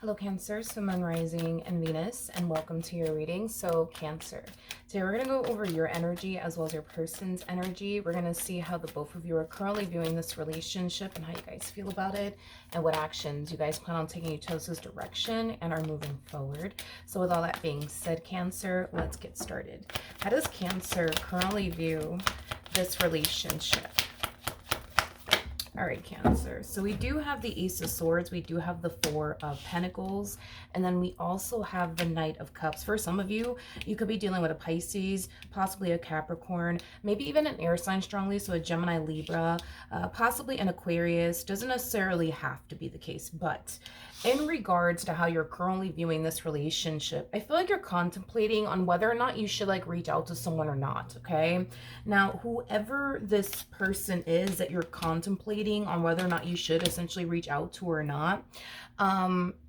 Hello Cancer, so Moon Rising and Venus, and welcome to your reading. So Cancer, today we're going to go over your energy as well as your person's energy. We're going to see how the both of you are currently viewing this relationship and how you guys feel about it and what actions you guys plan on taking each other's direction and are moving forward. So with all that being said, Cancer, let's get started. How does Cancer currently view this relationship? All right, Cancer. So we do have the Ace of Swords. We do have the Four of Pentacles. And then we also have the Knight of Cups. For some of you, you could be dealing with a Pisces, possibly a Capricorn, maybe even an air sign strongly. So a Gemini, Libra, possibly an Aquarius. Doesn't necessarily have to be the case. But in regards to how you're currently viewing this relationship, I feel like you're contemplating on whether or not you should reach out to someone or not, okay? Now, whoever this person is that you're contemplating on whether or not you should essentially reach out to or not,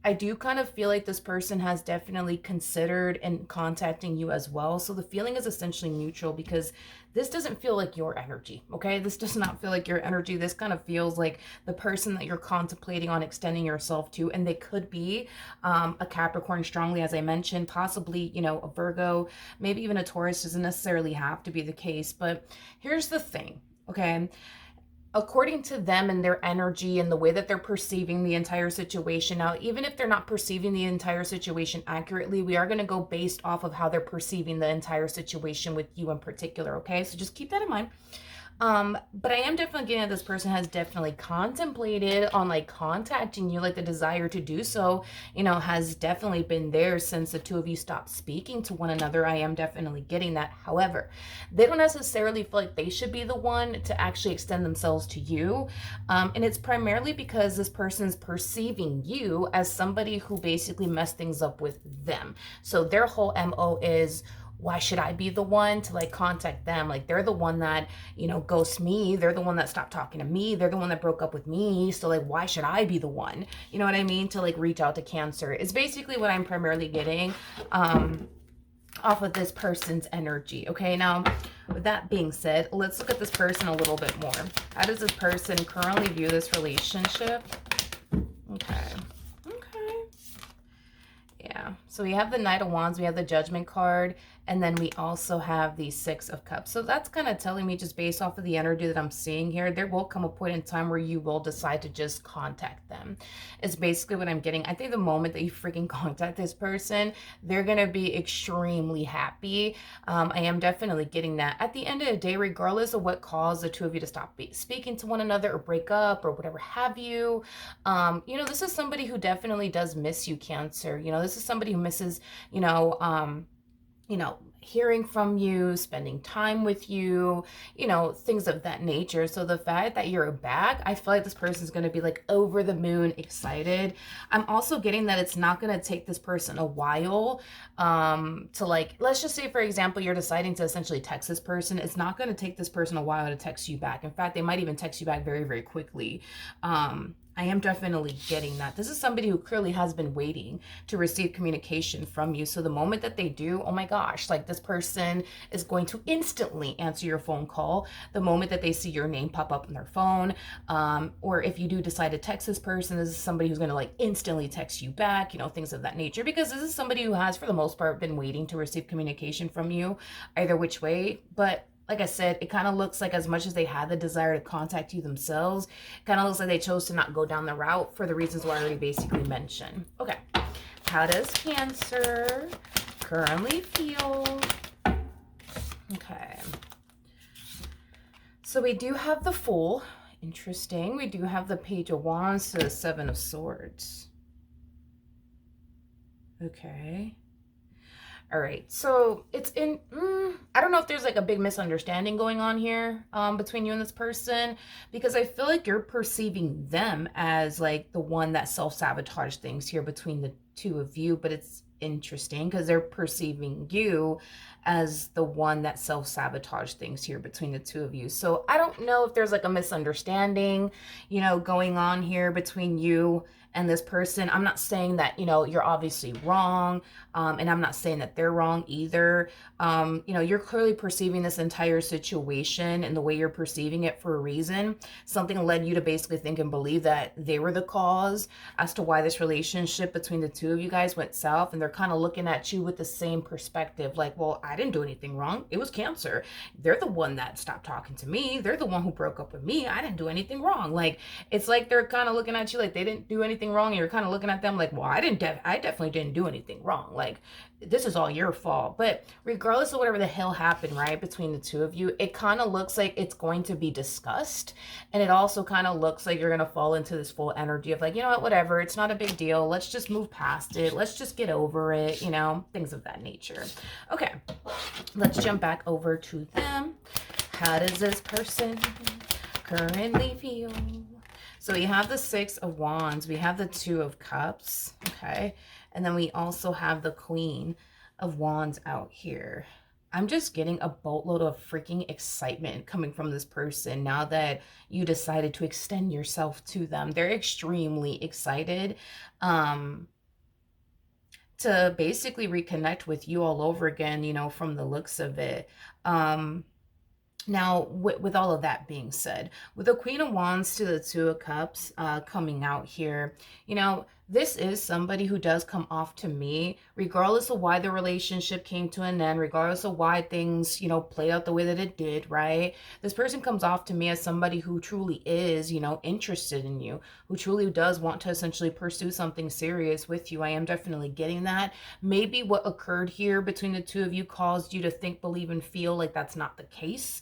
I do kind of feel like this person has definitely considered and contacting you as well. So the feeling is essentially mutual because this doesn't feel like your energy, okay? This does not feel like your energy. This kind of feels like the person that you're contemplating on extending yourself to, and they could be a Capricorn strongly, as I mentioned, possibly, a Virgo, maybe even a Taurus. Doesn't necessarily have to be the case, but here's the thing, okay? According to them and their energy and the way that they're perceiving the entire situation. Now, even if they're not perceiving the entire situation accurately, we are going to go based off of how they're perceiving the entire situation with you in particular, okay? So just keep that in mind. But I am definitely getting that this person has definitely contemplated on contacting you, the desire to do so, has definitely been there since the two of you stopped speaking to one another. I am definitely getting that. However, they don't necessarily feel like they should be the one to actually extend themselves to you. And it's primarily because this person's perceiving you as somebody who basically messed things up with them. So their whole MO is, why should I be the one to contact them? They're the one that, ghosts me. They're the one that stopped talking to me. They're the one that broke up with me. So why should I be the one? You know what I mean? To reach out to Cancer is basically what I'm primarily getting off of this person's energy. Okay, now with that being said, let's look at this person a little bit more. How does this person currently view this relationship? Okay. Yeah, so we have the Knight of Wands, we have the Judgment card, and then we also have the Six of Cups. So that's kind of telling me, just based off of the energy that I'm seeing here, there will come a point in time where you will decide to just contact them. It's basically what I'm getting. I think the moment that you freaking contact this person, they're going to be extremely happy. I am definitely getting that. At the end of the day, regardless of what caused the two of you to stop speaking to one another or break up or whatever have you, this is somebody who definitely does miss you, Cancer. This is somebody who misses, hearing from you, spending time with you, things of that nature. So the fact that you're back, I feel like this person's going to be over the moon excited. I'm also getting that it's not going to take this person a while to let's just say, for example, you're deciding to essentially text this person. It's not going to take this person a while to text you back. In fact, they might even text you back very, very quickly. I am definitely getting that. This is somebody who clearly has been waiting to receive communication from you. So the moment that they do, oh my gosh, this person is going to instantly answer your phone call the moment that they see your name pop up on their phone. Or if you do decide to text this person, this is somebody who's going to instantly text you back, things of that nature, because this is somebody who has, for the most part, been waiting to receive communication from you either which way. But like I said, it kind of looks like, as much as they had the desire to contact you themselves, it kind of looks like they chose to not go down the route for the reasons why I already basically mentioned. Okay, how does Cancer currently feel? Okay, so we do have the Fool. Interesting. We do have the Page of Wands to the Seven of Swords. Okay. All right, so it's in, I don't know if there's a big misunderstanding going on here between you and this person, because I feel like you're perceiving them as the one that self-sabotage things here between the two of you. But it's interesting because they're perceiving you as the one that self-sabotage things here between the two of you. So I don't know if there's a misunderstanding, going on here between you And this person, I'm not saying that, you're obviously wrong. And I'm not saying that they're wrong either. You're clearly perceiving this entire situation and the way you're perceiving it for a reason. Something led you to basically think and believe that they were the cause as to why this relationship between the two of you guys went south. And they're kind of looking at you with the same perspective. Like, well, I didn't do anything wrong. It was Cancer. They're the one that stopped talking to me. They're the one who broke up with me. I didn't do anything wrong. Like, it's like they're kind of looking at you like they didn't do anything wrong. And you're kind of looking at them like, well, I definitely didn't do anything wrong. Like, this is all your fault. But regardless of whatever the hell happened, right, between the two of you, it kind of looks like it's going to be discussed. And it also kind of looks like you're going to fall into this full energy of like, you know what, whatever, it's not a big deal. Let's just move past it. Let's just get over it, things of that nature. Okay, let's jump back over to them. How does this person currently feel? So we have the Six of Wands. We have the Two of Cups. Okay. And then we also have the Queen of Wands out here. I'm just getting a boatload of freaking excitement coming from this person now that you decided to extend yourself to them. They're extremely excited to basically reconnect with you all over again, from the looks of it. Now, with all of that being said, with the Queen of Wands to the Two of Cups coming out here, this is somebody who does come off to me, regardless of why the relationship came to an end, regardless of why things, played out the way that it did, right? This person comes off to me as somebody who truly is, interested in you, who truly does want to essentially pursue something serious with you. I am definitely getting that. Maybe what occurred here between the two of you caused you to think, believe, and feel like that's not the case.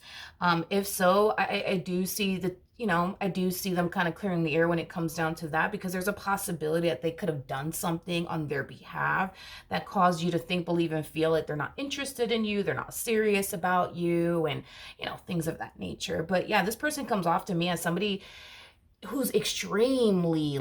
If so, I do see that, I do see them kind of clearing the air when it comes down to that, because there's a possibility that they could have done something on their behalf that caused you to think, believe, and feel like they're not interested in you, they're not serious about you, and, things of that nature. But yeah, this person comes off to me as somebody who's extremely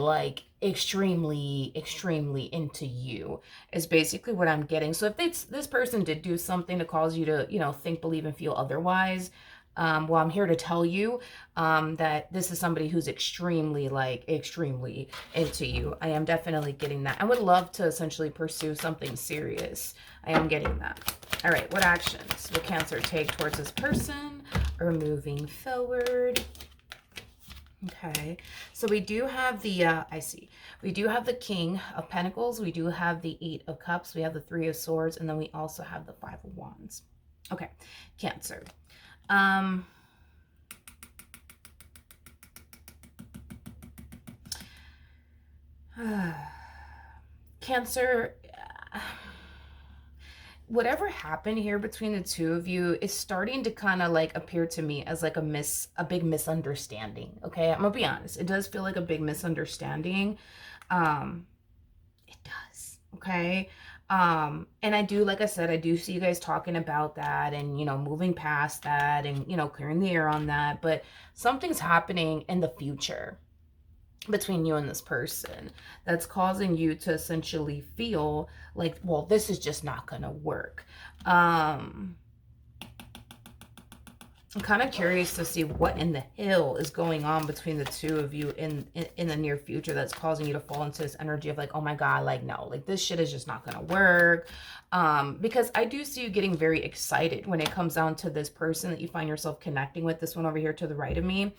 into you is basically what I'm getting. So if this person did do something to cause you to, think, believe, and feel otherwise, well, I'm here to tell you that this is somebody who's extremely into you. I am definitely getting that. I would love to essentially pursue something serious. I am getting that. All right, what actions will Cancer take towards this person or moving forward? Okay, so we do have the, we do have the King of Pentacles, we do have the Eight of Cups, we have the Three of Swords, and then we also have the Five of Wands. Okay, Cancer. Cancer, whatever happened here between the two of you is starting to kind of appear to me as a big misunderstanding. Okay, I'm gonna be honest, it does feel like a big misunderstanding. It does. Okay. And I do, like I said, I do see you guys talking about that and, moving past that and, clearing the air on that. But something's happening in the future between you and this person that's causing you to essentially feel like, well, this is just not going to work. I'm kind of curious to see what in the hell is going on between the two of you in the near future that's causing you to fall into this energy of oh my God, no, this shit is just not going to work. Because I do see you getting very excited when it comes down to this person that you find yourself connecting with, this one over here to the right of me.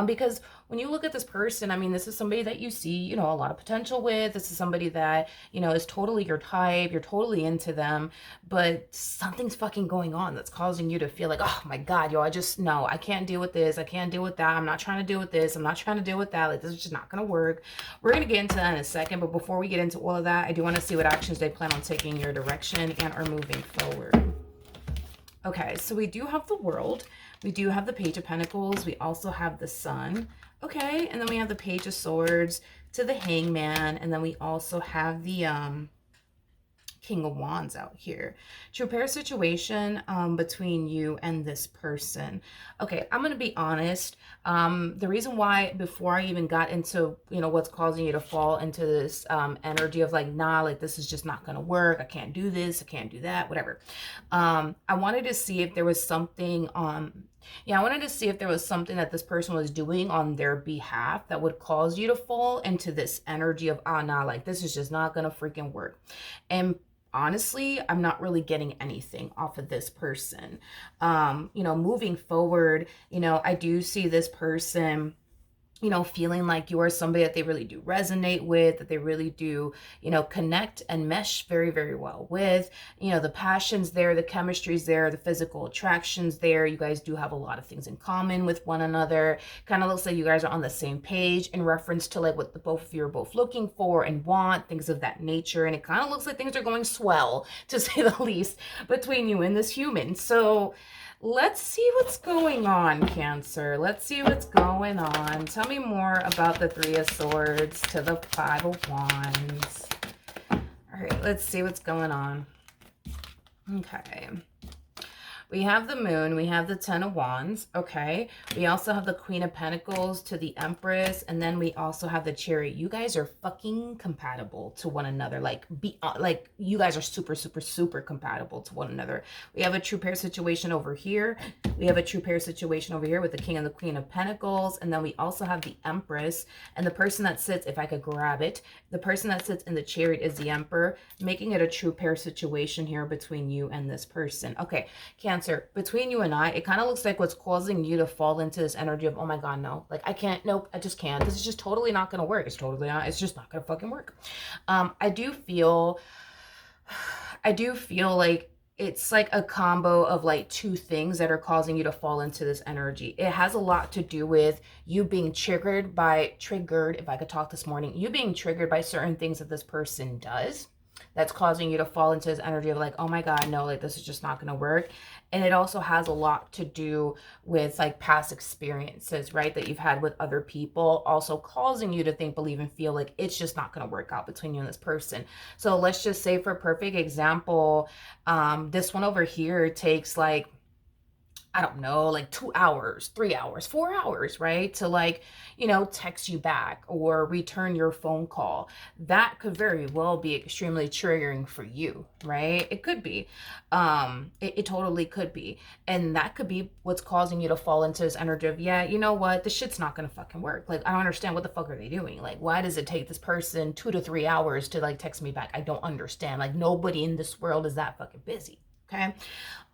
Because when you look at this person, I mean, this is somebody that you see, a lot of potential with. This is somebody that, is totally your type. You're totally into them, but something's fucking going on that's causing you to feel like, oh my God, yo, no, I can't deal with this. I can't deal with that. I'm not trying to deal with this. I'm not trying to deal with that. This is just not going to work. We're going to get into that in a second. But before we get into all of that, I do want to see what actions they plan on taking in your direction and are moving forward. Okay, so we do have the World. We do have the Page of Pentacles. We also have the Sun. Okay, and then we have the Page of Swords to the Hangman. And then we also have the King of Wands out here. True pair situation between you and this person. Okay, I'm going to be honest. The reason why before I even got into, what's causing you to fall into this energy of nah, this is just not going to work. I can't do this. I can't do that, whatever. I wanted to see if there was something Yeah, I wanted to see if there was something that this person was doing on their behalf that would cause you to fall into this energy of, ah, nah, like this is just not gonna freaking work. And honestly, I'm not really getting anything off of this person. Moving forward, I do see this person, feeling like you are somebody that they really do resonate with, that they really do, connect and mesh very, very well with. The passion's there, the chemistry's there, the physical attraction's there. You guys do have a lot of things in common with one another. Kind of looks like you guys are on the same page in reference to like what the both of you are both looking for and want, things of that nature. And it kind of looks like things are going swell, to say the least, between you and this human. So let's see what's going on, Cancer. Let's see what's going on. Tell me more about the Three of Swords to the Five of Wands. All right, let's see what's going on. Okay. We have the Moon, we have the Ten of Wands, okay? We also have the Queen of Pentacles to the Empress, and then we also have the Chariot. You guys are fucking compatible to one another. Like you guys are super, super, super compatible to one another. We have a true pair situation over here. We have a true pair situation over here with the King and the Queen of Pentacles, and then we also have the Empress, and the person that sits, if I could grab it, the person that sits in the Chariot is the Emperor, making it a true pair situation here between you and this person. Okay, Cancer. Between you and I, it kind of looks like what's causing you to fall into this energy of, oh my God, no, like I can't, nope, I just can't. This is just totally not going to work. It's totally not, it's just not going to fucking work. I do feel like it's like a combo of like two things that are causing you to fall into this energy. It has a lot to do with you being triggered, if I could talk this morning, you being triggered by certain things that this person does. That's causing you to fall into this energy of like, oh my God, no, like this is just not going to work. And it also has a lot to do with like past experiences, right? That you've had with other people, also causing you to think, believe, and feel like it's just not going to work out between you and this person. So let's just say, for a perfect example, this one over here takes like, I don't know, like 2 hours, 3 hours, 4 hours, right? To like, text you back or return your phone call. That could very well be extremely triggering for you, right? It could be. It totally could be. And that could be what's causing you to fall into this energy of, yeah, you know what? This shit's not going to fucking work. Like, I don't understand. What the fuck are they doing? Like, why does it take this person 2 to 3 hours to like text me back? I don't understand. Like, nobody in this world is that fucking busy. Okay.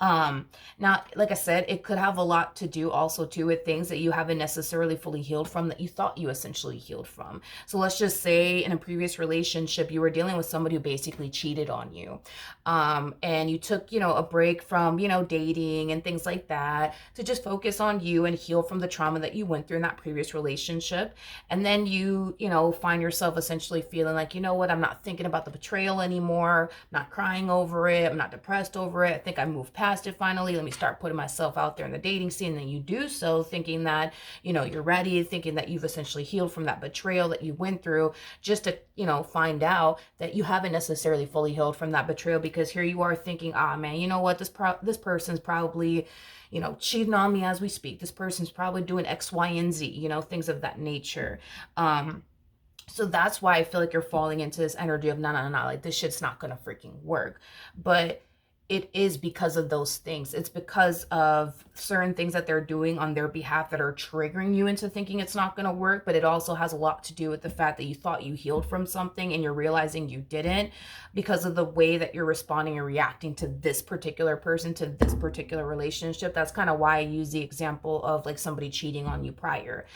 Now, like I said, it could have a lot to do also too with things that you haven't necessarily fully healed from, that you thought you essentially healed from. So let's just say in a previous relationship, you were dealing with somebody who basically cheated on you. And you took, a break from, dating and things like that to just focus on you and heal from the trauma that you went through in that previous relationship. And then you find yourself essentially feeling like, you know what, I'm not thinking about the betrayal anymore. I'm not crying over it. I'm not depressed over it. I think I moved past it finally. Let me start putting myself out there in the dating scene. And you do so thinking that, you're ready, thinking that you've essentially healed from that betrayal that you went through, just to, find out that you haven't necessarily fully healed from that betrayal, because here you are thinking, ah, man, you know what, this person's probably, cheating on me as we speak. This person's probably doing X, Y, and Z, things of that nature. So that's why I feel like you're falling into this energy of, no, like this shit's not gonna freaking work. But it is because of those things. It's because of certain things that they're doing on their behalf that are triggering you into thinking it's not going to work. But it also has a lot to do with the fact that you thought you healed from something and you're realizing you didn't, because of the way that you're responding and reacting to this particular person, to this particular relationship. That's kind of why I use the example of like somebody cheating on you prior.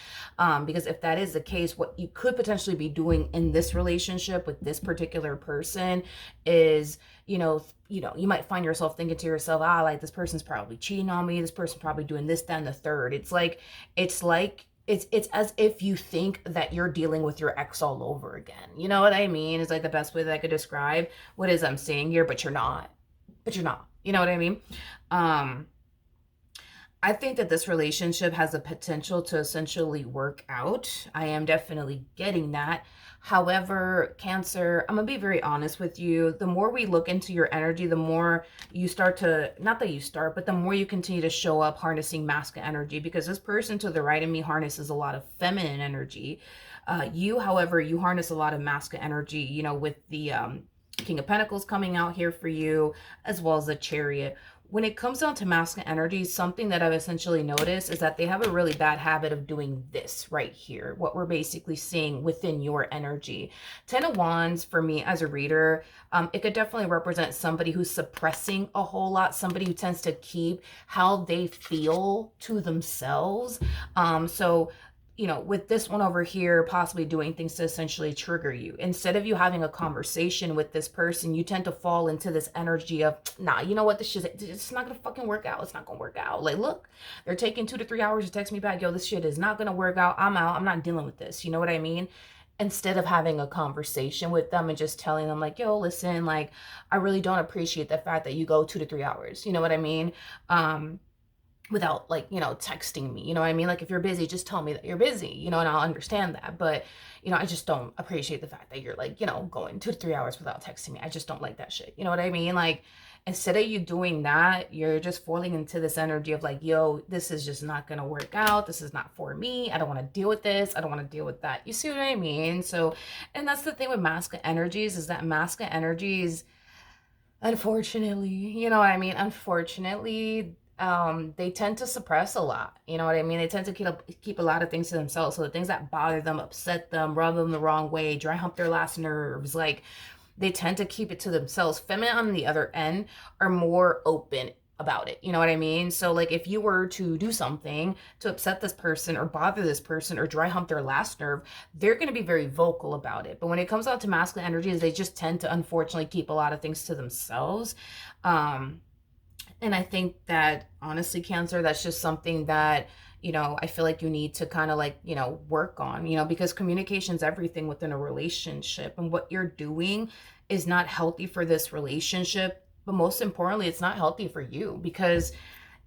Because if that is the case, what you could potentially be doing in this relationship with this particular person is, you might find yourself thinking to yourself, like this person's probably cheating on me. This person's probably doing this, that, and the third. It's as if you think that you're dealing with your ex all over again. You know what I mean? It's like the best way that I could describe what it is I'm saying here, but you're not. You know what I mean? I think that this relationship has the potential to essentially work out. I am definitely getting that. However, Cancer, I'm going to be very honest with you. The more we look into your energy, the more you start to, not that you start, but the more you continue to show up harnessing masculine energy, because this person to the right of me harnesses a lot of feminine energy. However, you harness a lot of masculine energy, with the King of Pentacles coming out here for you, as well as the Chariot. when it comes down to masculine energy, something that I've essentially noticed is that they have a really bad habit of doing this right here, what we're basically seeing within your energy. 10 of Wands, for me as a reader, it could definitely represent somebody who's suppressing a whole lot, somebody who tends to keep how they feel to themselves. So you know, with this one over here, possibly doing things to essentially trigger you. Instead of you having a conversation with this person, you tend to fall into this energy of, nah, you know what, this shit, it's not gonna fucking work out. It's not gonna work out. Like, look, they're taking 2 to 3 hours to text me back. Yo, this shit is not gonna work out. I'm out. I'm not dealing with this. You know what I mean? Instead of having a conversation with them and just telling them like, yo, listen, like, I really don't appreciate the fact that you go 2 to 3 hours. You know what I mean? Without like, you know, texting me, you know what I mean? Like, if you're busy, just tell me that you're busy, you know, and I'll understand that. But, you know, I just don't appreciate the fact that you're like, you know, going 2 to 3 hours without texting me. I just don't like that shit. You know what I mean? Like, instead of you doing that, you're just falling into this energy of like, yo, this is just not going to work out. This is not for me. I don't want to deal with this. I don't want to deal with that. You see what I mean? So, and that's the thing with masculine energies, is that masculine energies, unfortunately, you know what I mean? Unfortunately, they tend to suppress a lot. You know what I mean? They tend to keep a lot of things to themselves. So the things that bother them, upset them, rub them the wrong way, dry hump their last nerves, like, they tend to keep it to themselves. Feminine on the other end are more open about it. You know what I mean? So like, if you were to do something to upset this person or bother this person or dry hump their last nerve, they're going to be very vocal about it. But when it comes out to masculine energies, they just tend to unfortunately keep a lot of things to themselves. And I think that honestly, Cancer, that's just something that, you know, I feel like you need to kind of like, you know, work on, you know, because communication's everything within a relationship, and what you're doing is not healthy for this relationship. But most importantly, it's not healthy for you, because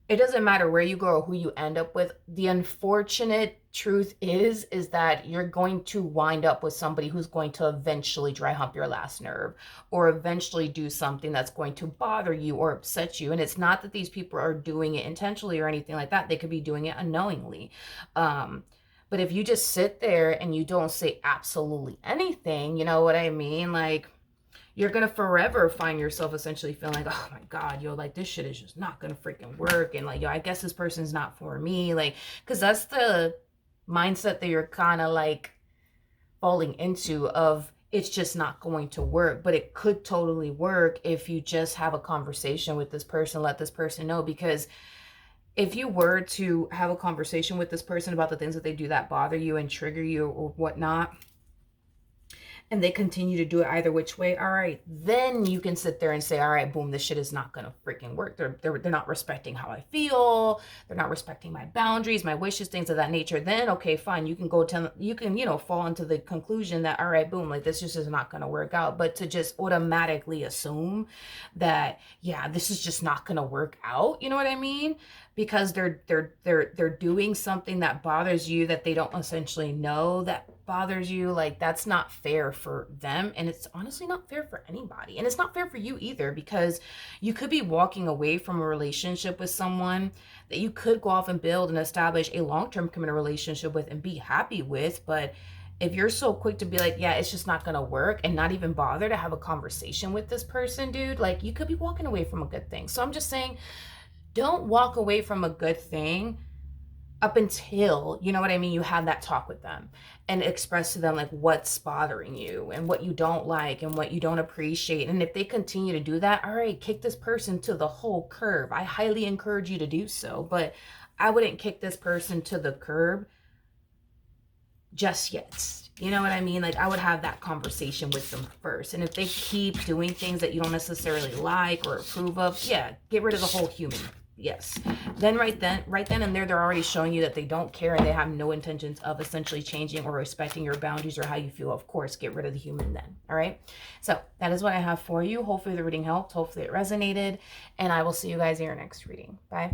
it doesn't matter where you go or who you end up with. The unfortunate truth is that you're going to wind up with somebody who's going to eventually dry hump your last nerve, or eventually do something that's going to bother you or upset you. And it's not that these people are doing it intentionally or anything like that. They could be doing it unknowingly. But if you just sit there and you don't say absolutely anything, you know what I mean? Like, you're going to forever find yourself essentially feeling like, oh my God, yo, like, this shit is just not going to freaking work. And like, yo, I guess this person's not for me. Like, because that's the mindset that you're kind of like falling into, of it's just not going to work. But it could totally work if you just have a conversation with this person, let this person know. Because if you were to have a conversation with this person about the things that they do that bother you and trigger you or whatnot, and they continue to do it either which way, all right, then you can sit there and say, all right, boom, this shit is not gonna freaking work. They're not respecting how I feel. They're not respecting my boundaries, my wishes, things of that nature. Then, okay, fine, you can you know, fall into the conclusion that, all right, boom, like, this just is not gonna work out. But to just automatically assume that, yeah, this is just not gonna work out, you know what I mean? Because they're doing something that bothers you, that they don't essentially know that bothers you, like, that's not fair for them. And it's honestly not fair for anybody. And it's not fair for you either, because you could be walking away from a relationship with someone that you could go off and build and establish a long-term committed relationship with and be happy with. But if you're so quick to be like, yeah, it's just not gonna work, and not even bother to have a conversation with this person, dude, like, you could be walking away from a good thing. So I'm just saying, don't walk away from a good thing up until, you know what I mean, you have that talk with them and express to them like what's bothering you and what you don't like and what you don't appreciate. And if they continue to do that, all right, kick this person to the whole curb. I highly encourage you to do so, but I wouldn't kick this person to the curb just yet. You know what I mean? Like, I would have that conversation with them first. And if they keep doing things that you don't necessarily like or approve of, yeah, get rid of the whole human. Yes. Then right then and there, they're already showing you that they don't care and they have no intentions of essentially changing or respecting your boundaries or how you feel. Of course, get rid of the human then. All right. So that is what I have for you. Hopefully the reading helped. Hopefully it resonated. And I will see you guys in your next reading. Bye.